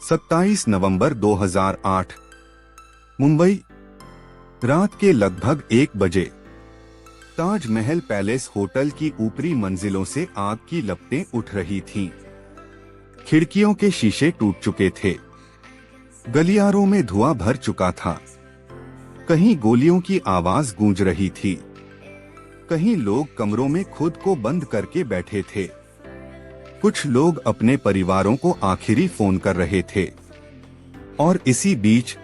27 नवंबर 2008 मुंबई। रात के लगभग 1 बजे ताजमहल पैलेस होटल की ऊपरी मंजिलों से आग की लपटें उठ रही थीं। खिड़कियों के शीशे टूट चुके थे, गलियारों में धुआं भर चुका था। कहीं गोलियों की आवाज गूंज रही थी, कहीं लोग कमरों में खुद को बंद करके बैठे थे। कुछ लोग अपने परिवारों को आखिरी फोन कर रहे थे। और इसी बीच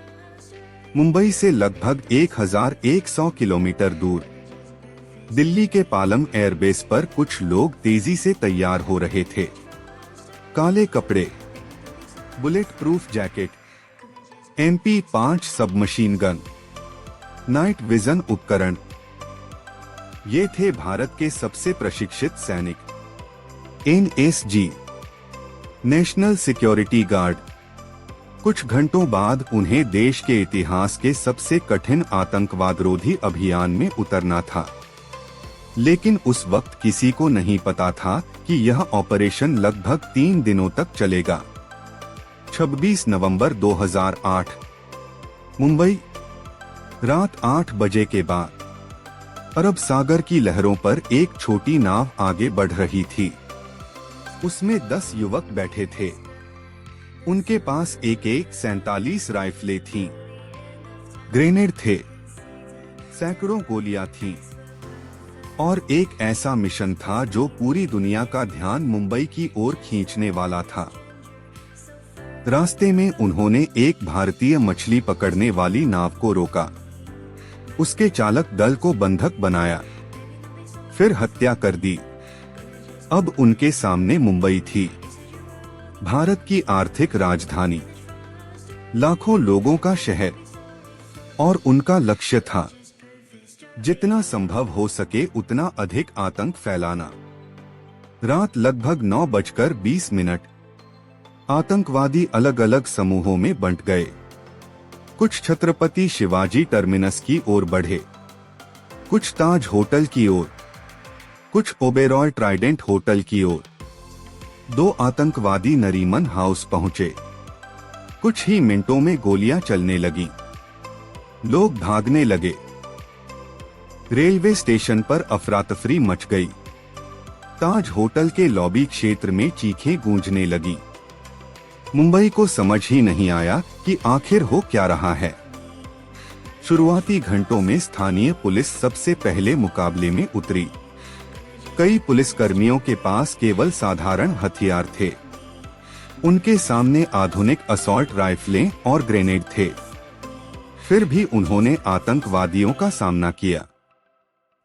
मुंबई से लगभग 1100 किलोमीटर दूर दिल्ली के पालम एयरबेस पर कुछ लोग तेजी से तैयार हो रहे थे। काले कपड़े, bullet proof jacket, MP5 submachine gun, night vision उपकरण। ये थे भारत के सबसे प्रशिक्षित सैनिक, NSG, नेशनल सिक्योरिटी गार्ड। कुछ घंटों बाद उन्हें देश के इतिहास के सबसे कठिन आतंकवादरोधी अभियान में उतरना था। लेकिन उस वक्त किसी को नहीं पता था कि यह ऑपरेशन लगभग 3 दिनों तक चलेगा। 26 नवंबर 2008 मुंबई। रात 8 बजे के बाद अरब सागर की लहरों पर एक छोटी नाव आगे बढ़ रही थी। उसमें 10 युवक बैठे थे। उनके पास AK-47 राइफलें थीं, ग्रेनेड थे, सैकड़ों गोलियां थीं और एक ऐसा मिशन था जो पूरी दुनिया का ध्यान मुंबई की ओर खींचने वाला था। रास्ते में उन्होंने एक भारतीय मछली पकड़ने वाली नाव को रोका, उसके चालक दल को बंधक बनाया, फिर हत्या कर दी। अब उनके सामने मुंबई थी, भारत की आर्थिक राजधानी, लाखों लोगों का शहर, और उनका लक्ष्य था जितना संभव हो सके उतना अधिक आतंक फैलाना। रात लगभग 9:20। आतंकवादी अलग अलग समूहों में बंट गए। कुछ छत्रपति शिवाजी टर्मिनस की ओर बढ़े, कुछ ताज होटल की ओर, कुछ ओबेरॉय ट्राइडेंट होटल की ओर। 2 आतंकवादी नरीमन हाउस पहुंचे। कुछ ही मिनटों में गोलियां चलने लगीं। लोग भागने लगे। रेलवे स्टेशन पर अफरा-तफरी मच गई। ताज होटल के लॉबी क्षेत्र में चीखें गूंजने लगी। मुंबई को समझ ही नहीं आया कि आखिर हो क्या रहा है। शुरुआती घंटों में स्थानीय पुलिस सबसे पहले मुकाबले में उतरी। कई पुलिसकर्मियों के पास केवल साधारण हथियार थे। उनके सामने आधुनिक असॉल्ट राइफलें और ग्रेनेड थे। फिर भी उन्होंने आतंकवादियों का सामना किया।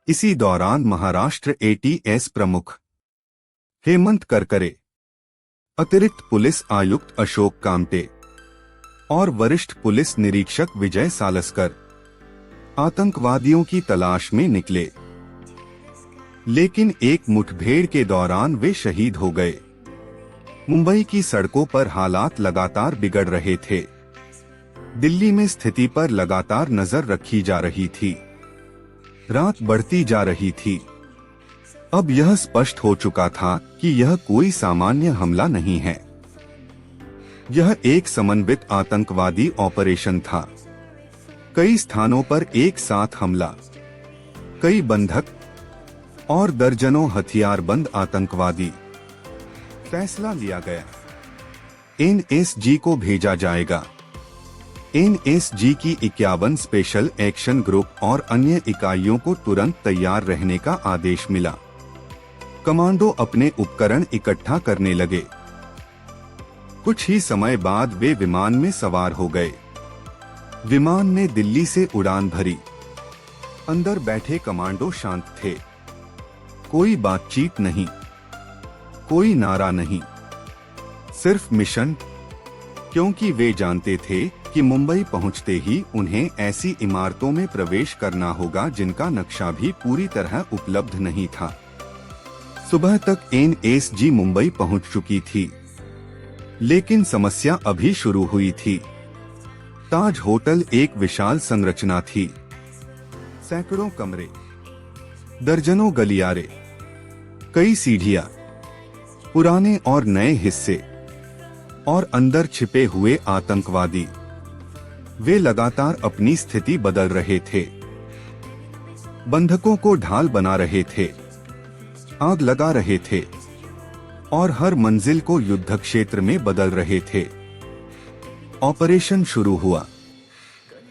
इसी दौरान महाराष्ट्र ATS प्रमुख हेमंत करकरे, अतिरिक्त पुलिस आयुक्त अशोक कामटे और वरिष्ठ पुलिस निरीक्षक विजय सालस्कर आतंकवादियों की तलाश में निकले। लेकिन एक मुठभेड़ के दौरान वे शहीद हो गए। मुंबई की सड़कों पर हालात लगातार बिगड़ रहे थे। दिल्ली में स्थिति पर लगातार नजर रखी जा रही थी। रात बढ़ती जा रही थी। अब यह स्पष्ट हो चुका था कि यह कोई सामान्य हमला नहीं है। यह एक समन्वित आतंकवादी ऑपरेशन था। कई स्थानों पर एक साथ हमला, कई बंधक और दर्जनों हथियारबंद आतंकवादी। फैसला लिया गया, NSG को भेजा जाएगा। NSG की 51 स्पेशल एक्शन ग्रुप और अन्य इकाइयों को तुरंत तैयार रहने का आदेश मिला। कमांडो अपने उपकरण इकट्ठा करने लगे। कुछ ही समय बाद वे विमान में सवार हो गए। विमान ने दिल्ली से उड़ान भरी। अंदर बैठे कमांडो शांत थे। कोई बातचीत नहीं, कोई नारा नहीं, सिर्फ मिशन। क्योंकि वे जानते थे कि मुंबई पहुंचते ही उन्हें ऐसी इमारतों में प्रवेश करना होगा जिनका नक्शा भी पूरी तरह उपलब्ध नहीं था। सुबह तक NSG मुंबई पहुंच चुकी थी, लेकिन समस्या अभी शुरू हुई थी। ताज होटल एक विशाल संरचना थी। सैकड़ों कमरे, दर्जनों गलियारे, कई सीढ़ियां, पुराने और नए हिस्से। और अंदर छिपे हुए आतंकवादी। वे लगातार अपनी स्थिति बदल रहे थे, बंधकों को ढाल बना रहे थे, आग लगा रहे थे और हर मंजिल को युद्ध क्षेत्र में बदल रहे थे। ऑपरेशन शुरू हुआ।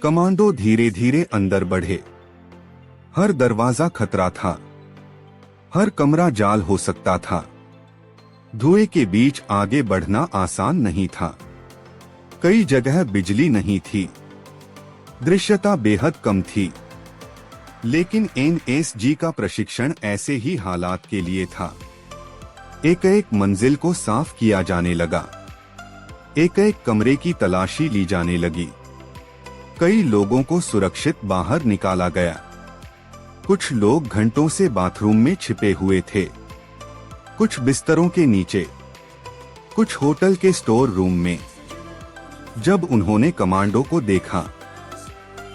कमांडो धीरे धीरे अंदर बढ़े। हर दरवाजा खतरा था, हर कमरा जाल हो सकता था। धुएं के बीच आगे बढ़ना आसान नहीं था। कई जगह बिजली नहीं थी, दृश्यता बेहद कम थी, लेकिन एनएसजी का प्रशिक्षण ऐसे ही हालात के लिए था। एक एक मंजिल को साफ किया जाने लगा, एक एक कमरे की तलाशी ली जाने लगी। कई लोगों को सुरक्षित बाहर निकाला गया। कुछ लोग घंटों से बाथरूम में छिपे हुए थे, कुछ बिस्तरों के नीचे, कुछ होटल के स्टोर रूम में। जब उन्होंने कमांडो को देखा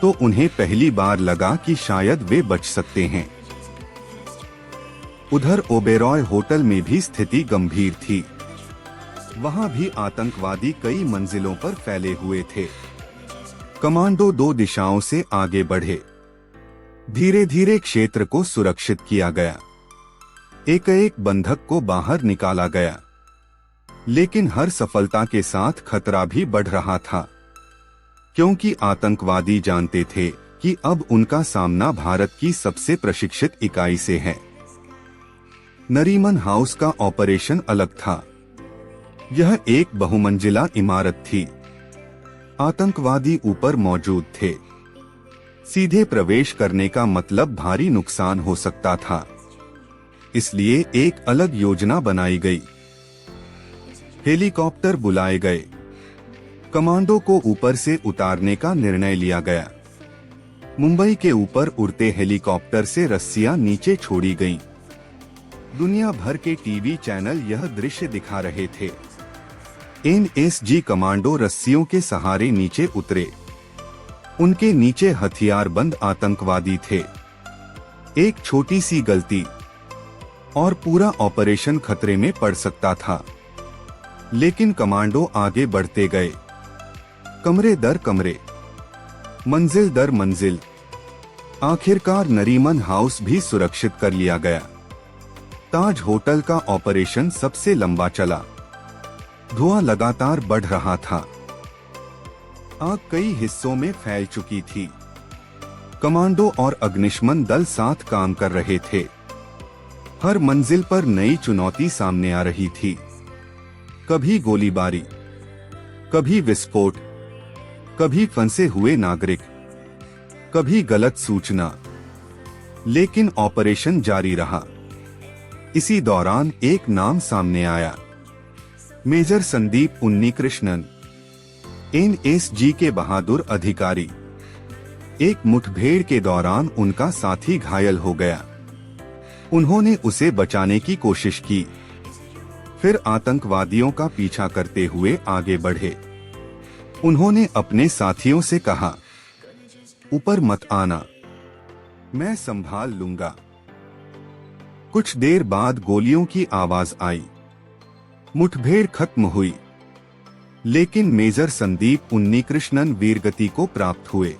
तो उन्हें पहली बार लगा कि शायद वे बच सकते हैं। उधर ओबेरॉय होटल में भी स्थिति गंभीर थी। वहां भी आतंकवादी कई मंजिलों पर फैले हुए थे। कमांडो 2 दिशाओं से आगे बढ़े। धीरे धीरे क्षेत्र को सुरक्षित किया गया। एक एक बंधक को बाहर निकाला गया, लेकिन हर सफलता के साथ खतरा भी बढ़ रहा था, क्योंकि आतंकवादी जानते थे कि अब उनका सामना भारत की सबसे प्रशिक्षित इकाई से है। नरीमन हाउस का ऑपरेशन अलग था। यह एक बहुमंजिला इमारत थी। आतंकवादी ऊपर मौजूद थे। सीधे प्रवेश करने का मतलब भारी नुकसान हो सकता था, इसलिए एक अलग योजना बनाई गई। हेलीकॉप्टर बुलाए गए। कमांडो को ऊपर से उतारने का निर्णय लिया गया। मुंबई के ऊपर उड़ते हेलीकॉप्टर से रस्सियां नीचे छोड़ी गईं। दुनिया भर के टीवी चैनल यह दृश्य दिखा रहे थे। एनएसजी कमांडो रस्सियों के सहारे नीचे उतरे। उनके नीचे हथियारबंद आतंकवादी थे। एक छोटी सी गलती और पूरा ऑपरेशन खतरे में पड़ सकता था। लेकिन कमांडो आगे बढ़ते गए, कमरे दर कमरे, मंजिल दर मंजिल। आखिरकार नरीमन हाउस भी सुरक्षित कर लिया गया। ताज होटल का ऑपरेशन सबसे लंबा चला। धुआं लगातार बढ़ रहा था। आग कई हिस्सों में फैल चुकी थी। कमांडो और अग्निशमन दल साथ काम कर रहे थे। हर मंजिल पर नई चुनौती सामने आ रही थी। कभी गोलीबारी, कभी विस्फोट, कभी फंसे हुए नागरिक, कभी गलत सूचना, लेकिन ऑपरेशन जारी रहा। इसी दौरान एक नाम सामने आया, मेजर संदीप उन्नीकृष्णन, एनएसजी के बहादुर अधिकारी। एक मुठभेड़ के दौरान उनका साथी घायल हो गया। उन्होंने उसे बचाने की कोशिश की, फिर आतंकवादियों का पीछा करते हुए आगे बढ़े। उन्होंने अपने साथियों से कहा, ऊपर मत आना, मैं संभाल लूंगा। कुछ देर बाद गोलियों की आवाज आई। मुठभेड़ खत्म हुई, लेकिन मेजर संदीप उन्नीकृष्णन वीरगति को प्राप्त हुए।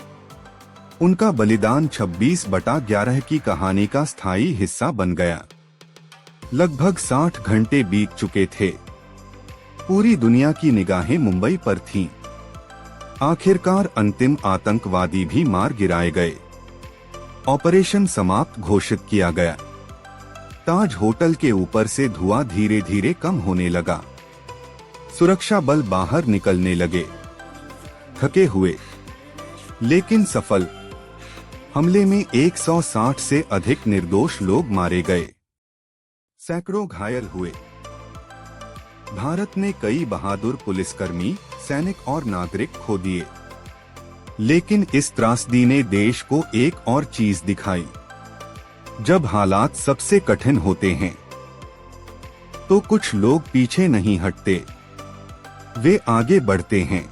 उनका बलिदान 26/11 की कहानी का स्थायी हिस्सा बन गया। लगभग 60 घंटे बीत चुके थे। पूरी दुनिया की निगाहें मुंबई पर थीं। आखिरकार अंतिम आतंकवादी भी मार गिराए गए। ऑपरेशन समाप्त घोषित किया गया। ताज होटल के ऊपर से धुआं धीरे धीरे कम होने लगा। सुरक्षा बल बाहर निकलने लगे, थके हुए लेकिन सफल। हमले में 160 से अधिक निर्दोष लोग मारे गए, सैकड़ों घायल हुए। भारत ने कई बहादुर पुलिसकर्मी, सैनिक और नागरिक खो दिए। लेकिन इस त्रासदी ने देश को एक और चीज दिखाई। जब हालात सबसे कठिन होते हैं तो कुछ लोग पीछे नहीं हटते, वे आगे बढ़ते हैं।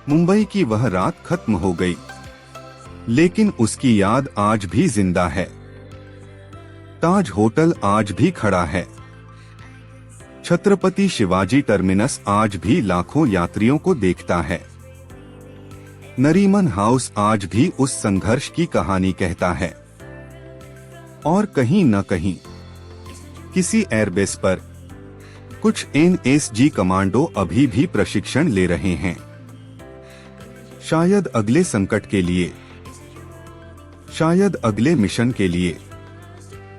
मुंबई की वह रात खत्म हो गई, लेकिन उसकी याद आज भी जिंदा है। ताज होटल आज भी खड़ा है, छत्रपति शिवाजी टर्मिनस आज भी लाखों यात्रियों को देखता है। नरीमन हाउस आज भी उस संघर्ष की कहानी कहता है। और कहीं न कहीं किसी एयरबेस पर कुछ NSG कमांडो अभी भी प्रशिक्षण ले रहे हैं, शायद अगले संकट के लिए, शायद अगले मिशन के लिए,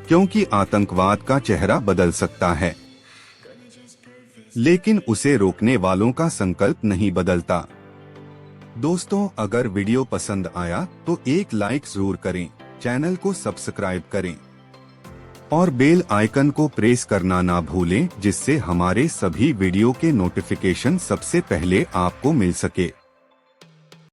क्योंकि आतंकवाद का चेहरा बदल सकता है, लेकिन उसे रोकने वालों का संकल्प नहीं बदलता। दोस्तों, अगर वीडियो पसंद आया तो एक लाइक जरूर करें, चैनल को सब्सक्राइब करें और बेल आइकन को प्रेस करना ना भूलें, जिससे हमारे सभी वीडियो के नोटिफिकेशन सबसे पहले आपको मिल सके।